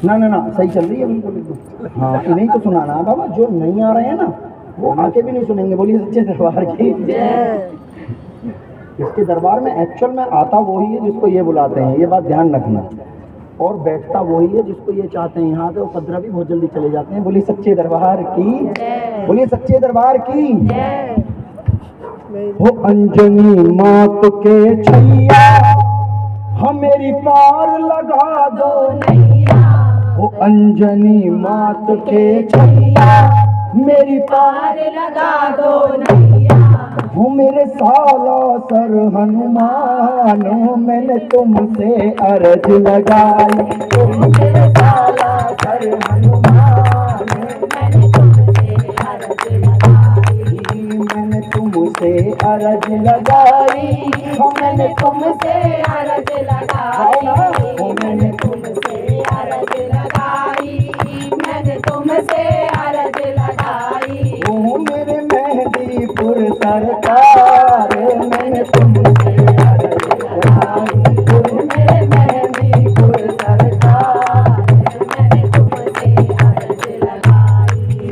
ना ना ना, सही चल रही है बिल्कुल बिल्कुल। हाँ, इन्हीं को सुनाना है बाबा, जो नहीं आ रहे हैं ना वो आके भी नहीं सुनेंगे। बोलिए सच्चे दरबार की। इसके दरबार में एक्चुअल में आता वही है जिसको ये बुलाते हैं, ये बात ध्यान रखना, और बैठता वही है जिसको ये चाहते हैं। यहाँ के उपद्रवी बहुत जल्दी चले जाते हैं। बोलिए सच्चे दरबार की, बोलिए सच्चे दरबार की। हो अंजनी मात के छैया, हम मेरी पार लगा दो नैया। हो अंजनी मात के छैया, मेरी पार लगा दो नैया। हो मेरे साला सर हनुमान, मैंने तुमसे अर्ज लगाई। हो मेरे साला सर हनुमान, मैंने तुमसे अर्ज लगाई। मैंने तुमसे अर्ज लगाई, हो मैंने तुमसे अर्ज लगाई। हो मैंने तुमसे अर्ज लगाई, मैंने तुमसे अर्ज लगाई। ओ मेरे मेहंदीपुर सरकार, मैंने तुमसे अर्ज लगाई। ओ मेरे मेहंदीपुर सरकार, मैंने तुमसे अर्ज लगाई।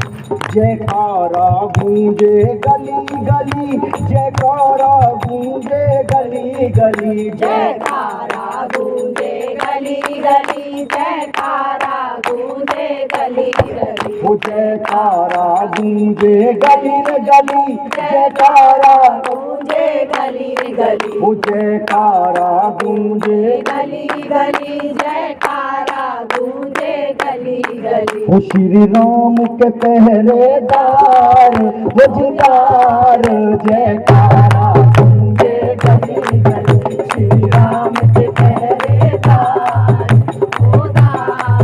जयकारा गूंजे गली गली, जयकारा गूंजे गली गली, जयकारा गूंजे गली गली, जयकारा गूंजे गली गली। वो जयकारा गूंजे गली रे गली, जयकारा गूंजे गली रे गली। वो जयकारा गूंजे गली गली, जयकारा गूंजे गली गली। वो श्री राम के पहरेदार, वो जिंदार, जयकारा गूंजे गली गली। श्री राम के पहरेदार, वो दार,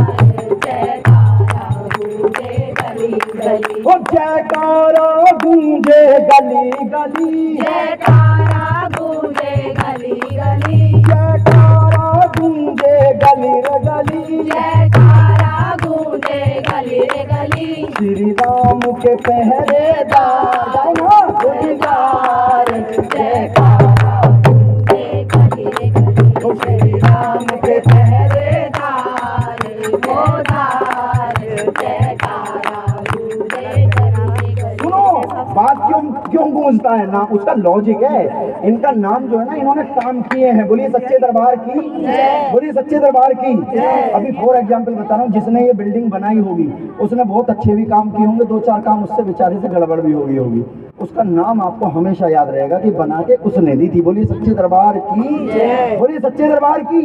जयकारा गूंजे गली गली। वो जयकारा गूंजे गली गली, जयकारा गूंजे गली गली, जयकारा गूंजे गली रे गली, जयकारा गूंजे गली रे गली। श्री राम के पहरेदार, जयकारा गूंजे गली रे गली। श्री राम के पहरेदार, वो दार, जयकारा गूंजे गली गली। सुनो बात क्यों गूंजता है ना, उसका लॉजिक है। इनका नाम जो है ना, इन्होंने काम किए हैं। बोलिए सच्चे दरबार की, बोलिए सच्चे दरबार की। अभी फॉर एग्जांपल बता रहा हूँ, जिसने ये बिल्डिंग बनाई होगी उसने बहुत अच्छे भी काम किए होंगे, दो चार काम उससे बेचारे से गड़बड़ भी होगी। उसका नाम आपको हमेशा याद रहेगा कि बना के उसने दी थी। बोलिए सच्चे दरबार की, बोलिए सच्चे दरबार की।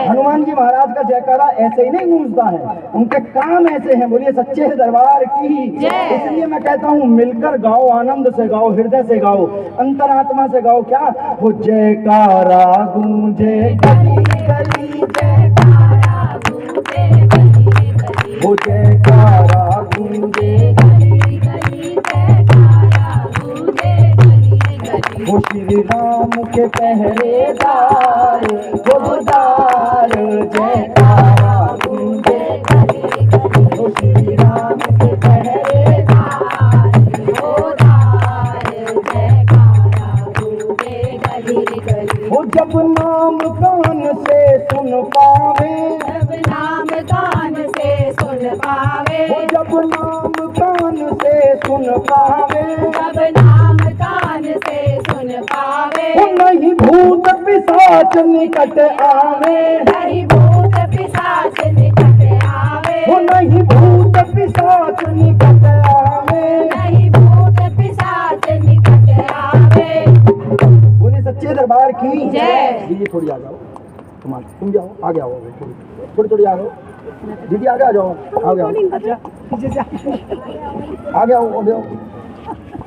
हनुमान जी महाराज का जयकारा ऐसे ही नहीं गूंजता है, उनके काम ऐसे हैं। बोलिए सच्चे दरबार की। इसलिए मैं कहता हूँ मिलकर गाओ, आनंद से गाओ, हृदय से गाओ, अंतरात्मा से गाओ। क्या हो जयकारा गूंजे गली गली, जयकारा गूंजे गली गली। हो जयकारा गूंजे गली गली, जयकारा गूंजे गली गली। हो श्री राम के पहरेदार, गोदार, जयकारा गूंजे गली गली। हो श्री राम के पहरेदार, गोदार, जयकारा गूंजे गली गली। हो जब नाम कान से सुन पावे, जब नाम कान से सुन पावे। हो जब नाम कान से सुन पावे, जब नाम कान से सुन पावे। हो नहीं भूत पिशाच निकट आवे, नहीं भूत पिशाच निकट आवे। हो नहीं भूत पिशाच निकट आवे, नहीं भूत पिशाच निकट आवे। बोलिए सच्चे दरबार की जय। दीदी थोड़ी आ जाओ, तुम जाओ, आगे आओ, थोड़ी आ जाओ दीदी, आगे आ जाओ, आगे आओ, आगे आओ, आगे आओ,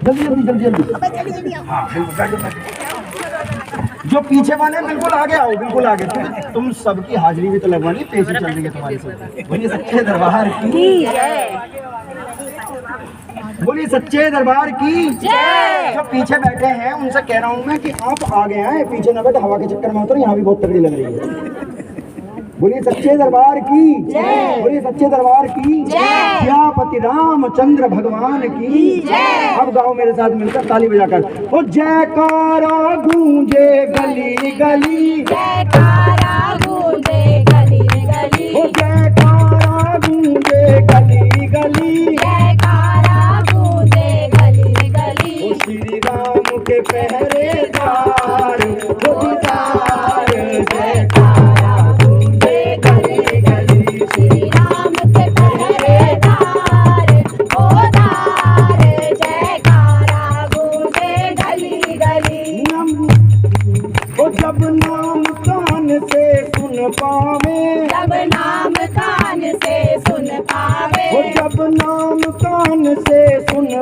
जल्दी। हाँ जो पीछे वाले बिल्कुल आगे आओ, बिल्कुल आगे। तुम सबकी हाजिरी भी तो लगवानी, पेशी चल रही है तुम्हारी से। बोलिए सच्चे दरबार की, बोलिए सच्चे दरबार की जय। जो पीछे बैठे हैं उनसे कह रहा हूँ मैं कि आप आगे आए, पीछे न बैठे, हवा के चक्कर में उतर, यहाँ भी बहुत तगड़ी लग रही है। बोलिए सच्चे दरबार की जय, बोलिए सच्चे दरबार की जय। सियापति रामचंद्र भगवान की जय। अब गाओ मेरे साथ मिलकर ताली बजाकर, ओ जयकारा गूंजे गली गली, जयकारा गूंजे गली गली। ओ जयकारा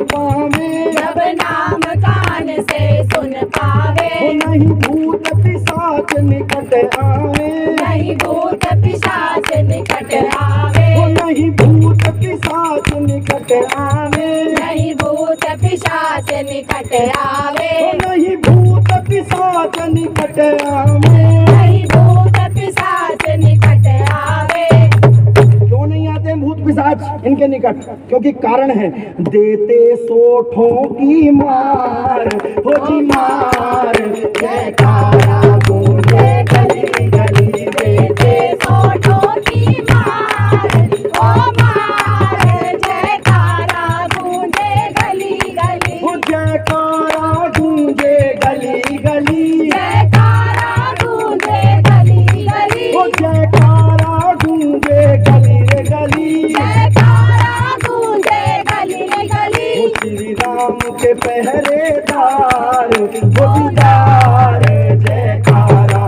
पावे, जब नाम कान से सुन पावे, वो नहीं भूत पिशाच निकट आवे, नहीं भूत पिशाच निकट आवे, वो नहीं भूत पिशाच निकट आवे, नहीं भूत पिशाच निकट आवे, वो नहीं भूत पिशाच निकट आवे। नहीं भूत पिशाच निकट आवे। क्यों नहीं आते भूत पिशाच इनके निकट? क्योंकि कारण है देते सोठों की मार, हो जी मार, जयकारा गूंजे गली गली, देते सोठों की मार, ओ मार, जयकारा गूंजे गली गली, हो जयकारा गूंजे गली गली, जयकारा गूंजे गली गली, हो जयकारा गूंजे गली रे गली, जयकारा गूंजे गली गली, हो श्री राम के पहरेदार, हो दीदार, जयकारा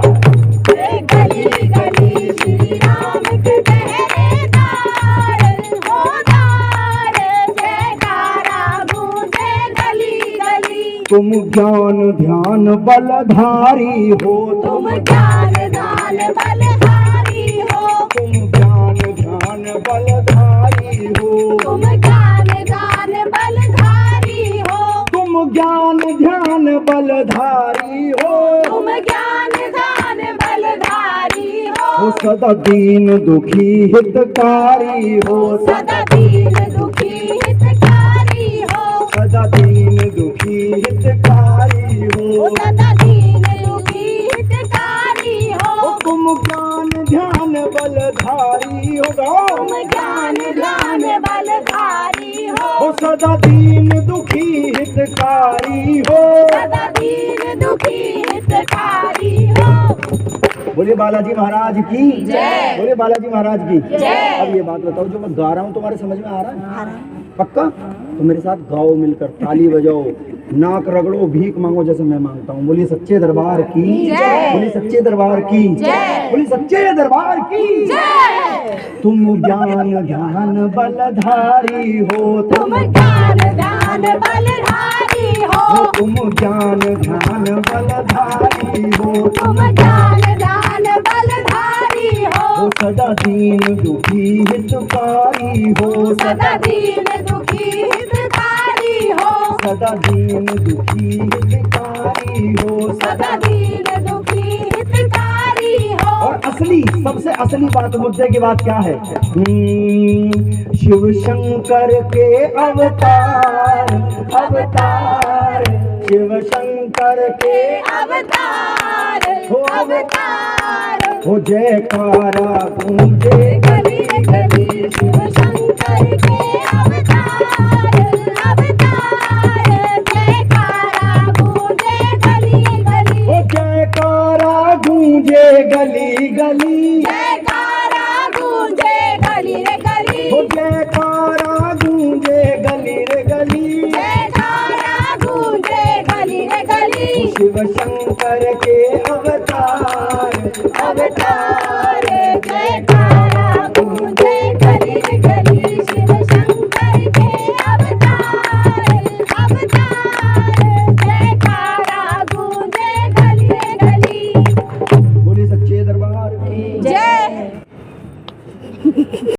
गली गली, श्री राम के पहरेदार, होदार, जयकारा गूंजे गली गली। तुम ज्ञान ध्यान बलधारी हो, तुम ज्ञान दान बलधारी हो, तुम ज्ञान ध्यान बलधारी हो, तुम ज्ञान दान बलधारी हो, तुम ज्ञान ध्यान बलधारी हो, तुम ज्ञान दान बलधारी हो, हो सदा दीन दुखी हितकारी हो, सदा दीन दुखी हितकारी हो, सदा दीन दुखी हितकारी हो, सदा दीन दुखी हितकारी हो हो, तुम ज्ञान ध्यान बलधारी हो, तुम ज्ञान दान बलधारी हो, हो सदा दीन दुखी हितकारी हो। सदा दीन दुखी हितकारी हो। बोलिए बालाजी महाराज की जय। बोलिए बालाजी महाराज की जय। अब ये बात बताओ, जो मैं गा रहा हूँ तुम्हारे समझ में आ रहा है? पक्का? तो मेरे साथ गाओ, मिलकर ताली बजाओ, नाक रगड़ो, भीख मांगो जैसे मैं मांगता हूँ। बोलिए सच्चे दरबार की जय। बोलिए सच्चे दरबार की जय। बोलिए सच्चे दरबार की जय। तुम ज्ञान ध्यान बलधारी हो, तुम ज्ञान दान बलधारी हो, तुम ज्ञान ध्यान बलधारी हो, तुम ज्ञान दान बलधारी हो, हो सदा दीन दुखी हितकारी हो, सदा दीन दुखी हितकारी हो, सदा दीन दुखी हितकारी हो, सदा दीन दुखी हितकारी हो। और असली सबसे असली बात, मुद्दे की बात क्या है? शिव शंकर के अवतार, अवतार, शिव शंकर के अवतार, हो अवतार, हो जयकारा गूंजे गली गली, शिव शंकर के अवतार, अवतार, जयकारा गूंजे गली गली, हो जयकारा गूंजे गली गली, जयकारा गूंजे गली रे गली, हो जयकारा गूंजे गली रे गली, जयकारा गूंजे गली रे गली, शिव शंकर के अवतार, अवतार,